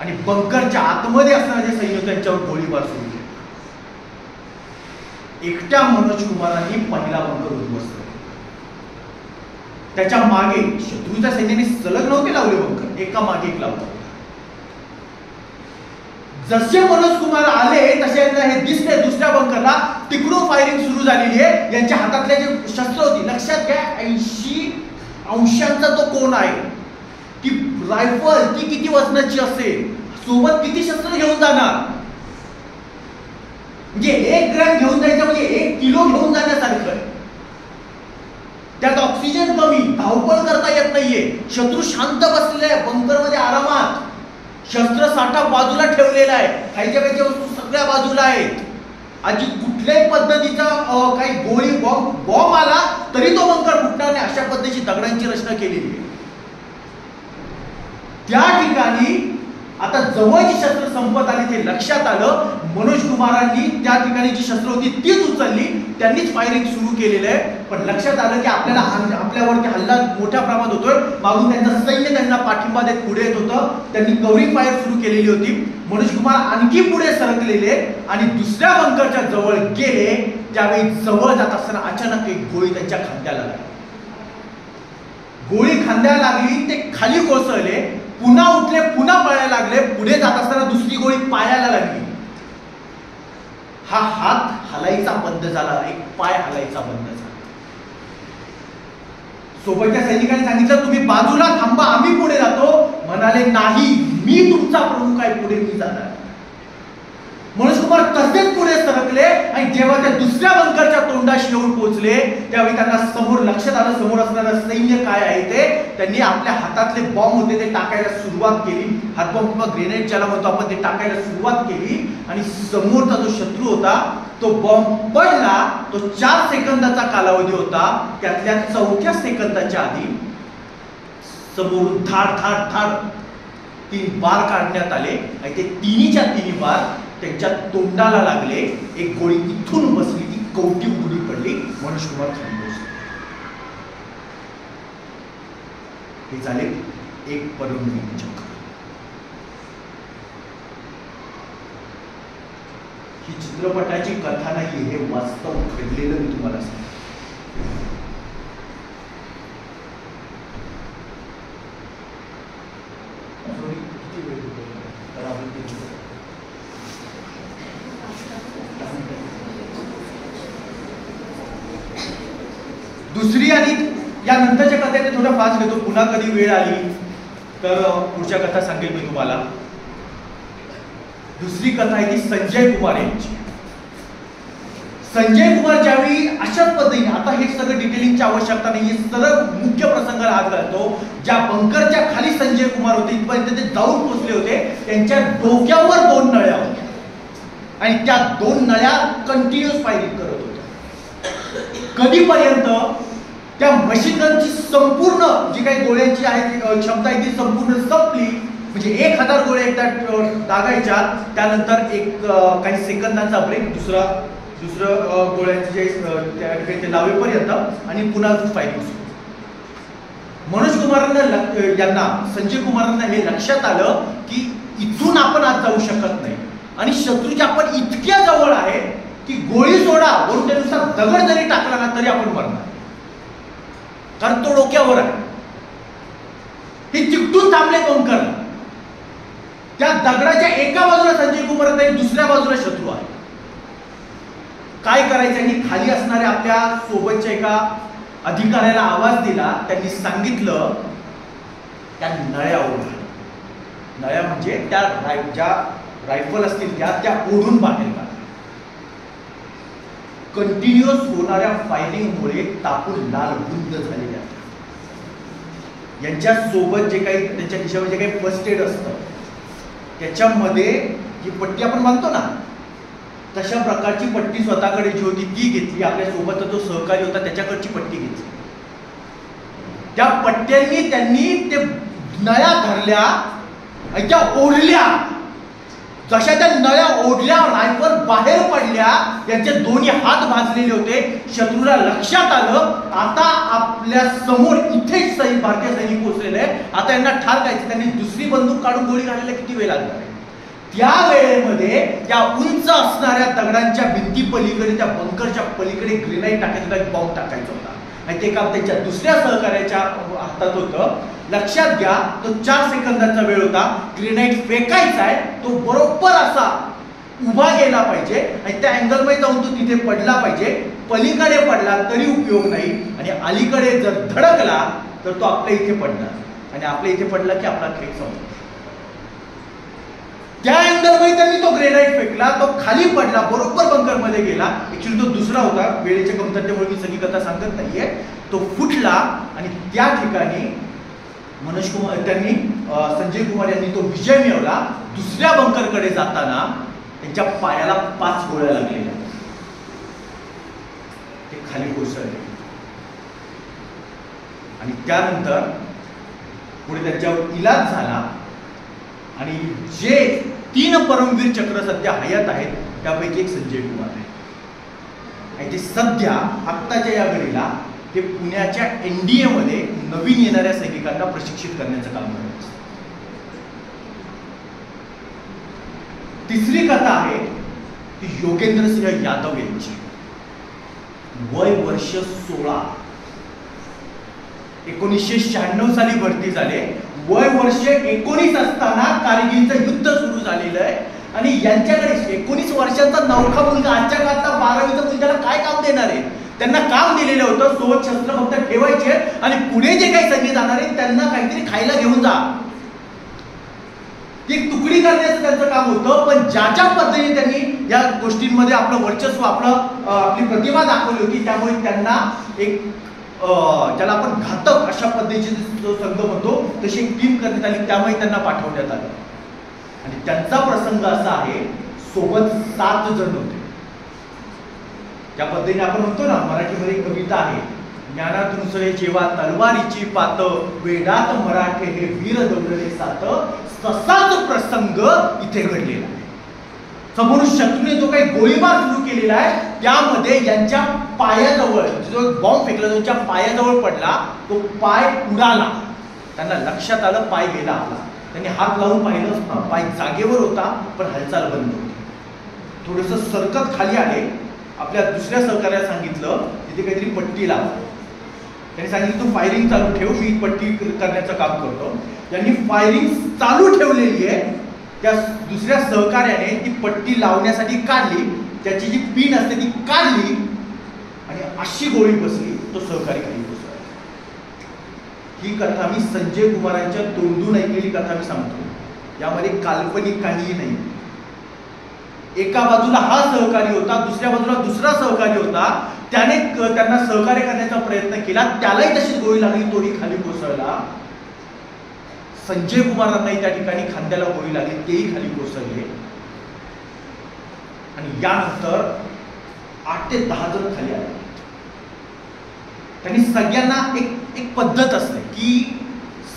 Speaker 1: आणि बंकरच्या आतमध्ये असणारे जे सैन्य त्यांच्यावर गोळीबार सुरू केला. एकट्या मनोज कुमारांनी पहिला बंकर उद्ध्वस्त. त्याच्या मागे शत्रूच्या सैन्याने सलग नव्हते लावले बंकर, एका मागे एक लावला. जसे मनोज कुमार आले तसे हे दिसले दुसऱ्या बंकरला तिकडून फायरिंग सुरू झालेली आहे. यांच्या हातातले जे शस्त्र होती लक्षात घ्या 80 अंशांचा तो कोण आहे. ती रायफल ती किती वजनाची असेल, सोबत किती शस्त्र घेऊन जाणार. म्हणजे 1 ग्रॅम घेऊन जायचं म्हणजे 1 किलो घेऊन जाण्यासारखं. त्यात ऑक्सिजन कमी, धावपळ करता येत नाहीये. शत्रू शांत बसलेला आहे बंकर मध्ये आरामात. शस्त्र साठा बाजूला ठेवलेला आहे. खायच्या प्यायच्या वस्तू सगळ्या बाजूला आहेत. आजी कुठल्याही पद्धतीचा काही गोळी बॉम्ब आला तरी तो बंकर फुटणार नाही अशा पद्धतीची दगडांची रचना केलेली आहे. त्या ठिकाणी आता जवळची शस्त्र संपत आली ते लक्षात आलं. मनोज कुमारांनी त्या ठिकाणी जी शस्त्र होती तीच उचलली, त्यांनीच फायरिंग सुरू केलेलं आहे. पण लक्षात आलं की आपल्यावरती हल्ला मोठ्या प्रमाणात होतोय. मागून त्यांचं सैन्य त्यांना पाठिंबा देत पुढे येत होतं. त्यांनी कव्हरिंग फायर सुरू केलेली होती. मनोज कुमार आणखी पुढे सरकलेले आणि दुसऱ्या बंकरच्या जवळ गेले. त्यावेळी जवळ जात असताना अचानक एक गोळी त्यांच्या खांद्याला लागली. गोळी खांद्याला लागली, ते खाली कोसळले. पुन्हा उठले, पुन्हा पळायला लागले. पुढे जात असताना दुसरी गोळी पायाला लागली. हा हात हलायचा बंद झाला, एक पाय हलायचा बंद झाला. सोबतच्या सैनिकांनी सांगितलं तुम्ही बाजूला थांबा, आम्ही पुढे जातो. म्हणाले नाही, मी तुमचा प्रमुख आहे, पुढे मी जाणार. मनोज कुमार तसेच पुढे सरकले आणि जेव्हा त्या दुसऱ्या बंकरच्या तोंडाशी येऊन पोहोचले त्यावेळी त्यांना समोर लक्षात आलं समोर असणारं सैन्य काय आहे ते. त्यांनी आपल्या हातातले बॉम्ब होते ते टाकायला सुरुवात केली. हातबॉम्ब किंवा ग्रेनेड ज्याला म्हणतो आपण ते टाकायला सुरुवात केली आणि समोरचा जो शत्रू होता तो बॉम्ब पडला. तो 4 सेकंदाचा कालावधी होता. त्यातल्या 4थ्या सेकंदाच्या आधी समोरून धाड धाड धाड 3 बार काढण्यात आले आणि ते तिन्हीच्या तिन्ही बार त्यांच्या तोंडाला लागले. एक गोळी इथून बसली, ती कवटी उडी पडली. मनोज कुमार खाली बसले. हे झाले एक परमवीर चक्र. ही चित्रपटाची कथा नाही, हे वास्तव घडलेलं मी तुम्हाला सांगतो. दुसरी आणि या नंतरच्या कथेने थोडं फास्ट घेतो, पुन्हा कधी वेळ आली तर पुढच्या कथा सांगेल मी तुम्हाला. दुसरी कथा आहे ती संजय कुमार यांची. संजय कुमार ज्यावेळी अशाच पद्धतीने, आता हे सगळं डिटेलिंगची आवश्यकता नाही, सरळ मुख्य प्रसंगाला हात घालतो. ज्या बंकरच्या खाली संजय कुमार होते इथपर्यंत ते जाऊन पोहोचले होते, त्यांच्या डोक्यावर 2 नळ्या होत्या आणि त्या 2 नळ्या कंटिन्युअस फायरिंग करत होत्या. कधीपर्यंत? त्या मशीन गनची संपूर्ण जी काही गोळ्यांची आहे क्षमता आहे ती संपूर्ण संपली. म्हणजे 1000 गोळ्या एकदा दागायच्या, त्यानंतर काही सेकंदांचा ब्रेक, दुसरं गोळ्यांचे जे त्या ठिकाणी ते लावेपर्यंत आणि पुन्हा फायरिंग सुरू. मनोज कुमारांना संजय कुमारांना हे लक्षात आलं की इथून आपण आज जाऊ शकत नाही आणि शत्रूच्या आपण इतक्या जवळ आहे की गोळी सोडा वरून त्यानुसार दगड जरी टाकला ना तरी आपण मरणार, कारण तो डोक्यावर आहे. हे चिकटून थांबले बंकर. त्या दगडाच्या एका बाजूला संजय कुमार आहे, दुसऱ्या बाजूला शत्रू आहे. काय करायचं? आणि खाली असणाऱ्या आपल्या सोबतच्या एका अधिकाऱ्याला आवाज दिला. त्यांनी सांगितलं त्या नळ्या ओढा. नळ्या म्हणजे त्या ज्या रायफल असतील त्या ओढून बाहेर काढा. कंटिन्युअस होणाऱ्या फायरिंगमुळे तापून लाल बुंद झालेल्या यांच्या सोबत जे काही त्यांच्या खिशावर जे काही फर्स्ट एड असतं त्याच्यामध्ये जी पट्टी आपण बांधतो ना, तशा प्रकारची पट्टी स्वतःकडे जी होती ती घेतली. आपल्या सोबत जो सहकारी होता त्याच्याकडची पट्टी घेतली. त्या पट्ट्यांनी त्यांनी ते नळ्या धरल्या आणि त्या ओढल्या. जशा त्या नळ्या ओढल्या, रायफल बाहेर पडल्या, त्यांचे दोन्ही हात भाजलेले होते. शत्रूला लक्षात आलं आता आपल्या समोर इथेच भारतीय सैनिक पोहोचलेले आहे, आता यांना ठार करायचं. त्यांनी दुसरी बंदूक काढून गोळी घालायला किती वेळ लागणार आहे? त्या वेळेमध्ये त्या उंच असणाऱ्या दगडांच्या भिंती पलीकडे, त्या बंकरच्या पलीकडे ग्रेनाईट टाकायचा होता, बॉम्ब टाकायचा होता आणि ते काम त्यांच्या दुसऱ्या सहकार्याच्या हातात होतं. लक्षात घ्या, तो 4 सेकंदाचा वेळ होता. ग्रेनाईट फेकायचा आहे, तो बरोबर असा उभा गेला पाहिजे आणि त्या अँगलमध्ये जाऊन तो तिथे पडला पाहिजे. पलीकडे पडला तरी उपयोग नाही आणि अलीकडे जर धडकला तर तो आपल्या इथे पडणार आणि आपल्या इथे पडला की आपला खेळ संपला. त्या अँगलमध्ये त्यांनी तो ग्रेनाईट फेकला, तो खाली पडला, बरोबर बंकरमध्ये गेला. ऍक्च्युली तो दुसरा होता, वेळेच्या कमतरतेमुळे मी सगळी कथा सांगत नाहीये. तो फुटला आणि त्या ठिकाणी मनोज कुमार त्यांनी संजय कुमार यांनी तो विजय मिळवला. दुसऱ्या बंकरकडे जाताना त्यांच्या पायाला 5 गोळ्या लागलेल्या, ते खाली कोसळले आणि त्यानंतर पुढे त्यांच्यावर इलाज झाला आणि जे 3 परमवीर चक्र सध्या हयात आहेत त्यापैकी एक संजय कुमार आहे आणि ते सध्या आत्ताच्या या घडीला ते पुण्याच्या NDA मध्ये नवीन येणाऱ्या सैनिकांना प्रशिक्षित करण्याचं काम करत असतात. तिसरी कथा आहे ती योगेंद्र सिंह यादव यांची. वय वर्ष 16, 1996 साली भरती झाले. वय वर्ष 19 असताना कारगिलचं युद्ध सुरू झालेलं आहे आणि यांच्याकडे 19 वर्षांचा नवखा मुलगा आजच्या काळातला 12वीचा मुलगाला काय काम देणार आहे? त्यांना काम दिलेलं होतं सोबत शस्त्र फक्त ठेवायचे आणि पुढे जे काही सैनिक जाणार आहेत त्यांना काहीतरी खायला घेऊन जा. ती तुकडी करण्याचं त्यांचं काम होतं. पण ज्या पद्धतीने त्यांनी या गोष्टींमध्ये आपलं वर्चस्व, आपली प्रतिभा दाखवली होती, त्यामुळे त्यांना एक ज्याला आपण घातक अशा पद्धतीची जो संघ म्हणतो तशी एक टीम करण्यात आली. त्यामुळे त्यांना पाठवण्यात आलं आणि त्यांचा प्रसंग असा आहे, सोबत 7 जण होते. त्या पद्धतीने आपण म्हणतो ना, मराठीमध्ये कविता आहे, ज्ञानात रुसळे जेव्हा तलवारीची पात, वेदात मराठे हे वीर दौडले सात. तसाच प्रसंग इथे घडलेला आहे. समोर शत्रूने जो काही गोळीबार सुरू केलेला आहे त्यामध्ये यांच्या पायाजवळ जो बॉम्ब फेकला, त्यांच्या पायाजवळ पडला, तो पाय उडाला. त्यांना लक्षात आलं पाय गेला आपला. त्यांनी हात लावून पाहिलं, पाय जागेवर होता पण हालचाल बंद होती. थोडंसं सरकत खाली आले. आपल्या दुसऱ्या सहकार्याला सांगितलं तिथे काहीतरी पट्टी लाव. त्यांनी सांगितलं तू फायरिंग चालू ठेव, मी पट्टी करण्याचं काम करतो. यांनी फायरिंग चालू ठेवलेली आहे. त्या दुसऱ्या सहकार्याने ती पट्टी लावण्यासाठी काढली, त्याची जी पिन असते ती काढली आणि अशी गोळी बसली, तो सहकारी खाली बसला. ही कथा मी संजय कुमारांच्या तोंडून ऐकलेली कथा मी सांगतो. यामध्ये काल्पनिक काहीही नाही. एका बाजूला हा सहकारी होता, दुसऱ्या बाजूला दुसरा सहकारी होता. त्याने त्यांना सहकार्य करण्याचा प्रयत्न केला, त्यालाही तशीच गोळी लागली, तोही खाली कोसळला. संजय कुमारांनाही त्या ठिकाणी खांद्याला गोळी लागली, तेही खाली कोसळले. आणि यानंतर 8 ते 10 जण खाली आले. त्यांनी सगळ्यांना एक पद्धत असते की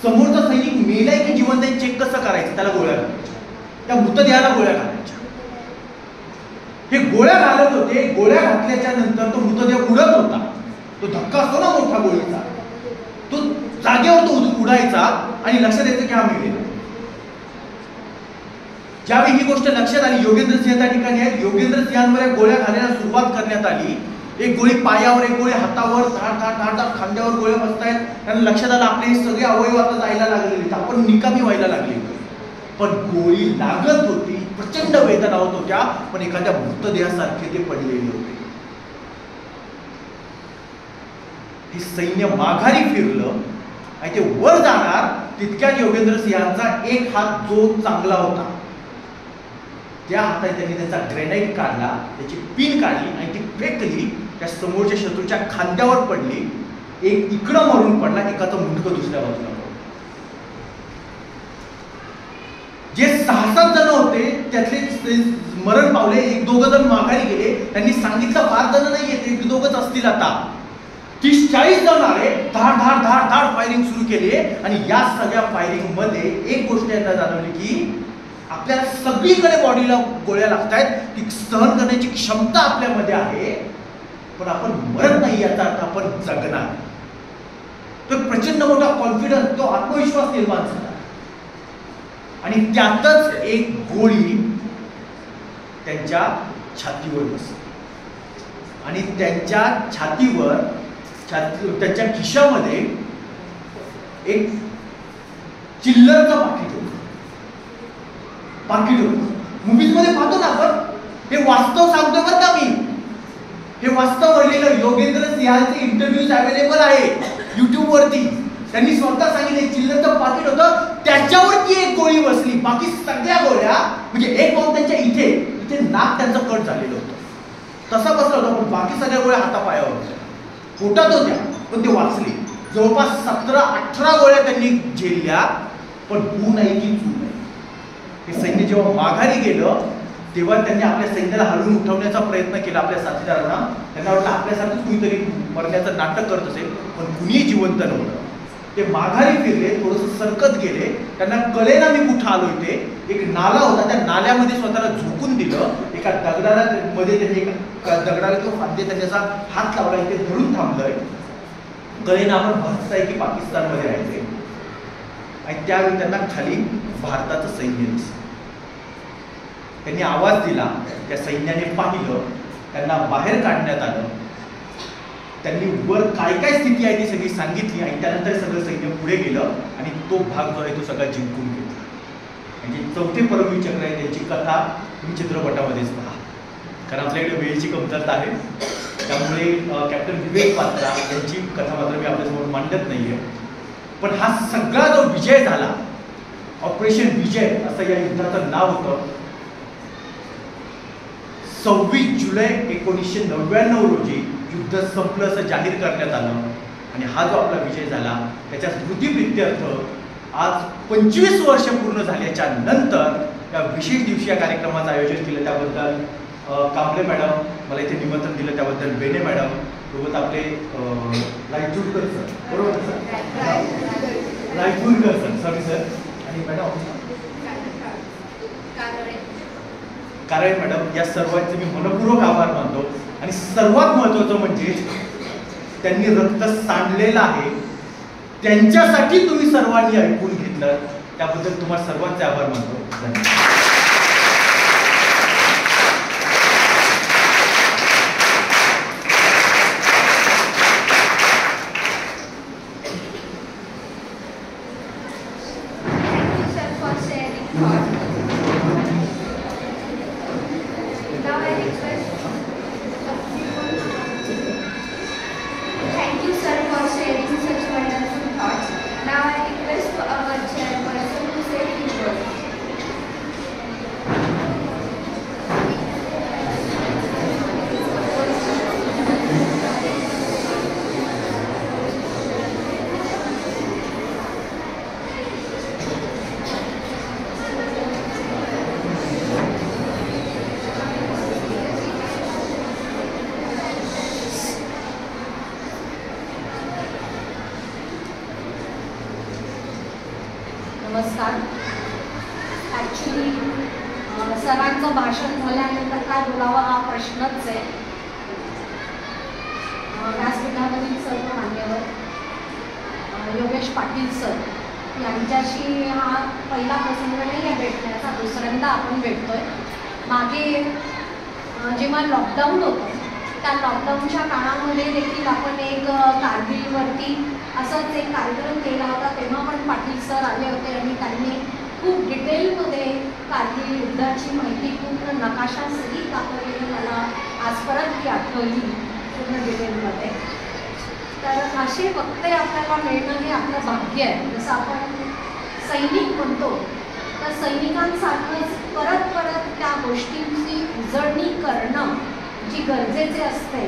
Speaker 1: समोरचा सैनिक मेलाय की जिवंत आहे चेक कसं करायचं, त्याला गोळ्या घालायच्या, त्या मृतदेहाला गोळ्या घालायच्या. हे गोळ्या घालत होते. गोळ्या घातल्याच्या नंतर तो मृतदेह उडत होता. तो धक्का असतो ना मोठा गोळीचा, तो जागेवर तो उडायचा आणि लक्षात यायचं की हा मेलेला. ज्यावेळी ही गोष्ट लक्षात आली, योगेंद्र सिंह त्या ठिकाणी आहेत, योगेंद्र सिंहांवर गोळ्या घालायला सुरुवात करण्यात आली. एक गोळी पायावर, एक गोळी हातावर, धाड खांद्यावर गोळ्या बसतायत. त्यांना लक्षात आलं आपले सगळे अवयव आता जायला लागलेले, आपण निकामी व्हायला लागले. पण गोळी लागत होती, प्रचंड वेदना होत होत्या, पण एखाद्या मृतदेहासारखे ते पडलेले होते. हे सैन्य माघारी फिरलं आणि ते वर जाणार तितक्यात योगेंद्र सिंहांचा एक हात जो चांगला होता, त्या हातात त्यांनी त्याचा ग्रेनाइट काढला, त्याची पिन काढली आणि ती फेकली. त्या समोरच्या शत्रूच्या खांद्यावर पडली. एक इकडं मरून पडला, एकाचं मुंडकं दुसऱ्या बाजूला पडलं. जे 6-7 जण होते त्यातले मरण पावले, 1-2 जण माघारी गेले. त्यांनी सांगितलं 5 जण नाही येते, 1-2च असतील आता. 30-40 जण आले, धाड धाड धाड धाड फायरिंग सुरू केली. आणि या सगळ्या फायरिंग मध्ये एक गोष्ट यांना जाणवली की आपल्याला सगळीकडे बॉडीला गोळ्या लागतायत, ती सहन करण्याची क्षमता आपल्यामध्ये आहे, पण आपण मरत नाही याचा अर्थ आपण जगणार. तो प्रचंड मोठा कॉन्फिडन्स, तो आत्मविश्वास निर्माण झाला. आणि त्यातच एक गोळी त्यांच्या छातीवर बसली आणि त्यांच्या छातीवर त्यांच्या खिशामध्ये एक चिल्लरचं पाकिट होतं. मूवीज मध्ये पाहतो ना आपण, हे वास्तव सांगतोय बरं का मी, हे वास्तव घडलेलं. योगेंद्र सिंहांचे इंटरव्ह्यूज अवेलेबल आहे युट्यूब वरती. त्यांनी स्वतः सांगितले चिल्लरचं पाकिट होतं, त्याच्यावरती एक गोळी बसली. बाकी सगळ्या गोळ्या म्हणजे एक बॉम्ब त्यांच्या इथे नाक त्यांचं कट झालेलं होतं, तसा बसला होता, पण बाकी सगळ्या गोळ्या हातापायावर होत्या, पोटात होत्या, पण ते वाचले. जवळपास 17-18 गोळ्या त्यांनी झेलल्या, पण हू नाही की चू नाही. हे सैन्य जेव्हा माघारी गेलं तेव्हा त्यांनी आपल्या सैन्याला हलवून उठवण्याचा प्रयत्न केला. आपल्या साथीदारांना त्यांना वाटलं आपल्यासारखंच कुणीतरी मरण्याचं नाटक करत असेल, पण कुणीही जिवंत नव्हतं. ते माघारी फिरले, थोडंसं सरकत गेले. त्यांना कळेना मी कुठं आलोय ते. एक नाला होता, त्या नाल्यामध्ये स्वतःला झोकून दिलं. एका दगडाला मध्ये त्यांनी एका दगडाला किंवा फांदे त्यांनी असा हात लावला, ते धरून थांबलंय. कळेना आपण भारताय की पाकिस्तानमध्ये राहायचे. आणि त्यावेळी त्यांना खाली भारताचं सैन्य दिसलं. त्यांनी आवाज दिला, त्या सैन्याने पाहिलं, त्यांना बाहेर काढण्यात आलं. त्यांनी वर काय काय स्थिती आहे ती सगळी सांगितली आणि त्यानंतर सगळं सैन्य पुढे गेलं आणि तो भाग जो आहे तो सगळा जिंकून घेतला. म्हणजे 4थे परमवीर चक्र आहे, त्यांची कथा तुम्ही चित्रपटामध्येच पहा, कारण आपल्याकडे वेळेची कमतरता आहे. त्यामुळे कॅप्टन विवेक पात्रा यांची कथा मात्र मी आपल्यासमोर मांडत नाहीये. पण हा सगळा जो विजय झाला, ऑपरेशन विजय असं या युद्धाचं नाव होतं. 26 जुलै 1999 रोजी युद्ध संपलं असं जाहीर करण्यात आलं. आणि हा जो आपला विजय झाला त्याच्या स्मृतिप्रित्यर्थ आज 25 वर्ष पूर्ण झाल्याच्या नंतर या विशेष दिवशी या कार्यक्रमाचं आयोजन केलं. त्याबद्दल कांबळे मॅडम मला इथे निमंत्रण दिलं, त्याबद्दल बेने मॅडम, सोबत आपले रायचूरकर सर, बरोबर सर, रायचूरकर सर, सॉरी सर, आणि मॅडम कारण मॅडम, या सर्वांचे मी मनपूर्वक आभार मानतो. आणि सर्वात महत्त्वाचं म्हणजे त्यांनी रक्त सांडलेलं आहे, त्यांच्यासाठी तुम्ही सर्वांनी ऐकून घेतलं, त्याबद्दल तुम्हाला सर्वांचे आभार मानतो. धन्यवाद.
Speaker 2: Thank you, sir, for sharing such wonderful thoughts. सरांचं भाषण झाल्यानंतर काय बोलावं हा प्रश्नच आहे. व्यासपीठावरील सर्व मान्यवर, योगेश पाटील सर यांच्याशी हा पहिला प्रसंग नाही आहे भेटण्याचा, दुसऱ्यांदा आपण भेटतोय. मागे जेव्हा लॉकडाऊन होतं त्या लॉकडाऊनच्या काळामध्ये देखील आपण एक कारगिलवरती असाच एक कार्यक्रम केला होता. तेव्हा पण पाटील सर आले होते आणि त्यांनी खूप डिटेलमध्ये कारगिल युद्धाची माहिती पूर्ण नकाशासहित दाखवलेली मला आज परत ती आठवली पूर्ण डिटेलमध्ये. तर असे वक्ते आपल्याला मिळणं हे आपलं भाग्य आहे. जसं आपण सैनिक म्हणतो तर सैनिकांसारखंच परत परत त्या गोष्टींची उजळणी करणं जी गरजेचे असते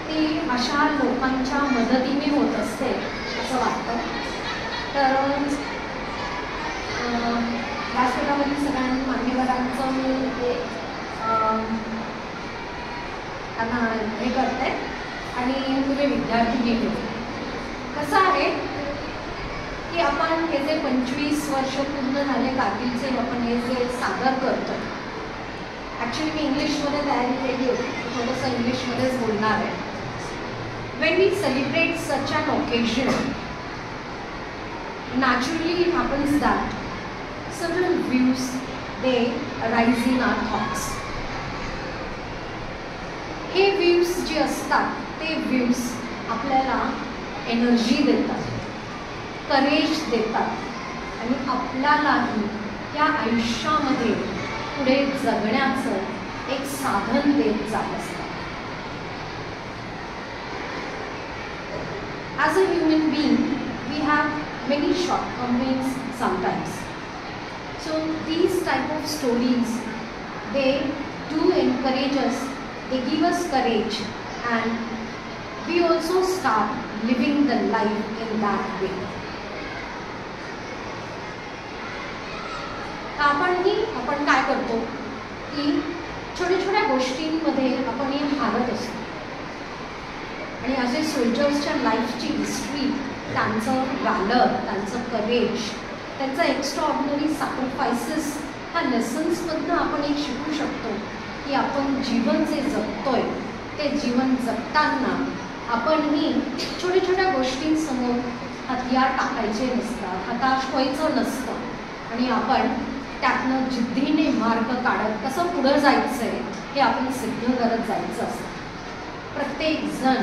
Speaker 2: ती अशा लोकांच्या मदतीने होत असते असं वाटतं. तर व्यासपीठामधील सगळ्या मान्यवरांचं मी त्यांना हे करते आणि तुम्ही विद्यार्थी घेतो. कसं आहे की आपण हे जे 25 वर्ष पूर्ण झाले कारगिलचे आपण हे जे सादर करतो, ॲक्च्युली मी इंग्लिशमध्ये तयारी केली होती, थोडंसं इंग्लिशमध्येच बोलणार आहे. When we celebrate such an occasion, naturally it happens that certain views they arise in our thoughts. हे व्ह्यूज जे असतात ते व्ह्यूज आपल्याला एनर्जी देतात, करेज देतात आणि आपल्यालाही त्या आयुष्यामध्ये पुढे जगण्याचं एक साधन देत जात असतात. As a human being, we have many shortcomings sometimes. So these type of stories, they do encourage us, they give us courage, and we also start living the life in that way. आपण काय करतो की छोट्या छोट्या गोष्टींमध्ये आपण हारत असतो आणि असे सोल्जर्सच्या लाईफची हिस्ट्री, त्यांचं वॅलर, त्यांचं करेज, त्यांचं एक्स्ट्राऑर्डिनरी सॅक्रिफायसेस ह्या लेसन्समधनं आपण एक शिकू शकतो की आपण जीवन जे जगतोय ते जीवन जगताना आपणही छोट्या छोट्या गोष्टींसमोर हत्यार टाकायचे नसतात, हताश व्हायचं नसतं आणि आपण त्यातनं जिद्दीने मार्ग काढत कसं पुढं जायचं आहे हे आपण सिद्ध करत जायचं असतं. प्रत्येकजण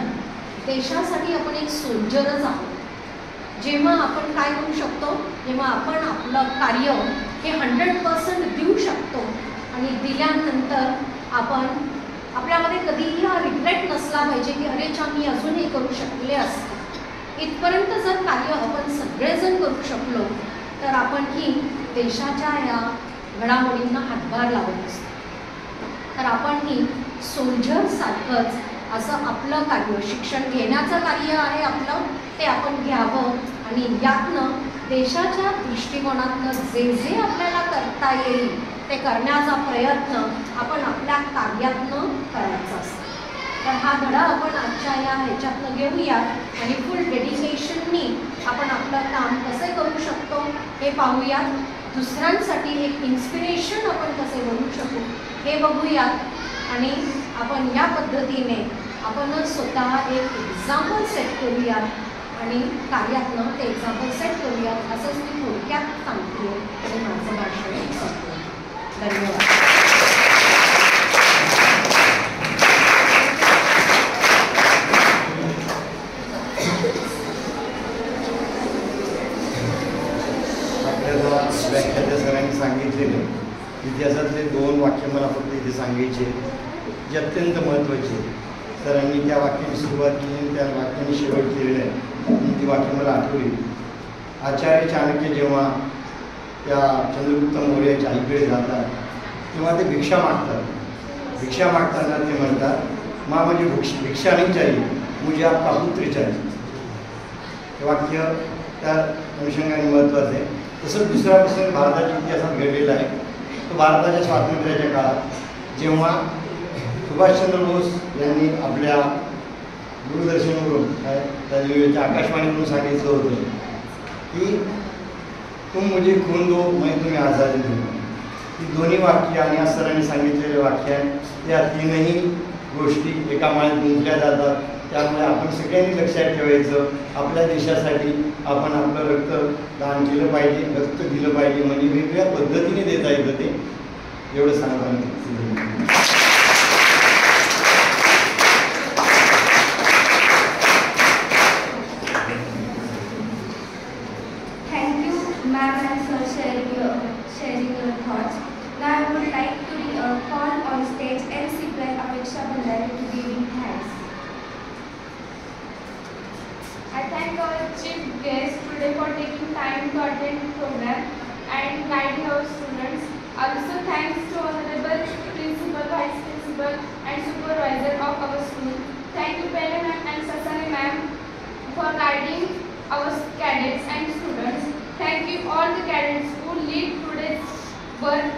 Speaker 2: देशासाठी आपण एक सोल्जरच आहोत. जेव्हा आपण काय करू शकतो, जेव्हा आपण आपलं कार्य हे 100% देऊ शकतो आणि दिल्यानंतर आपण आपल्यामध्ये कधीही हा रिग्रेट नसला पाहिजे की अरे चा मी अजून हे करू शकले असते. इथपर्यंत जर कार्य आपण सगळेजण करू शकलो तर आपण ही देशाच्या या घडामोडींना हातभार लावत असतो. तर आपण ही सोल्जरसारखंच असं आपलं कार्य, शिक्षण घेण्याचं कार्य आहे आपलं, ते आपण घ्यावं आणि यातनं देशाच्या दृष्टिकोनातनं जे जे आपल्याला करता येईल ते करण्याचा प्रयत्न आपण आपल्या कार्यातनं करायचा असतो. तर हा धडा आपण आजच्या या ह्याच्यातनं घेऊयात आणि फुल डेडिकेशननी आपण आपलं काम कसे करू शकतो हे पाहूयात. दुसऱ्यांसाठी एक इन्स्पिरेशन आपण कसे बनवू शकू हे बघूयात आणि आपण या पद्धतीने आपण स्वतः एक एक्झाम्पल सेट करूयात आणि कार्यातनं ते एक्झाम्पल सेट करूयात असंच मी थोडक्यात सांगते आणि माझं भाषण संपतो. धन्यवाद.
Speaker 3: व्याख्यात्या सरांनी सांगितलेले इतिहासातले 2 वाक्य मला फक्त इथे सांगायचे जे अत्यंत महत्त्वाचे. सरांनी त्या वाक्याने सुरुवात केली आणि त्या वाक्याने शेवट केलेलं आहे आणि ती वाक्य मला आठवली. आचार्य चाणक्य जेव्हा त्या चंद्रगुप्त मौर्याच्या आईकडे जातात तेव्हा ते भिक्षा मागतात. भिक्षा मागताना ते म्हणतात माँ मुझे भिक्षा नहीं चाहिए, मुझे आपका पुत्र चाहिए. हे वाक्य त्या अनुषंगाने महत्त्वाचं आहे. तसंच दुसरा प्रसंग भारताच्या इतिहासात घडलेला आहे. तो भारताच्या स्वातंत्र्याच्या काळात जेव्हा सुभाषचंद्र बोस यांनी आपल्या दूरदर्शनवरून त्या आकाशवाणीवरून सांगितलं होतं की तुम मुझे खून दो मैं तुम्हें आज़ादी दूँ. की दोन्ही वाक्य आणि आज सरांनी सांगितलेले वाक्य आहे या तीनही गोष्टी एका माळ्यात गुंतल्या जातात. त्यामुळे आपण सगळ्यांनी लक्षात ठेवायचं, आपल्या देशासाठी आपण आपलं रक्त दान केलं पाहिजे, रक्त दिलं पाहिजे. म्हणजे वेगवेगळ्या पद्धतीने देता येतं ते, एवढं सांगताना.
Speaker 4: Thank you, ma'am and sir, sharing your thoughts. Now I would like to call on stage MC Plan Apeksha Bhandari to give him thanks.
Speaker 5: I thank our chief guest today for taking time to attend the program and guiding our students. Also thanks to honorable principal, vice principal and supervisor of our school. Thank you Pele ma'am and Sasane ma'am for guiding our cadets and students. Thank you all the cadets who lead today's work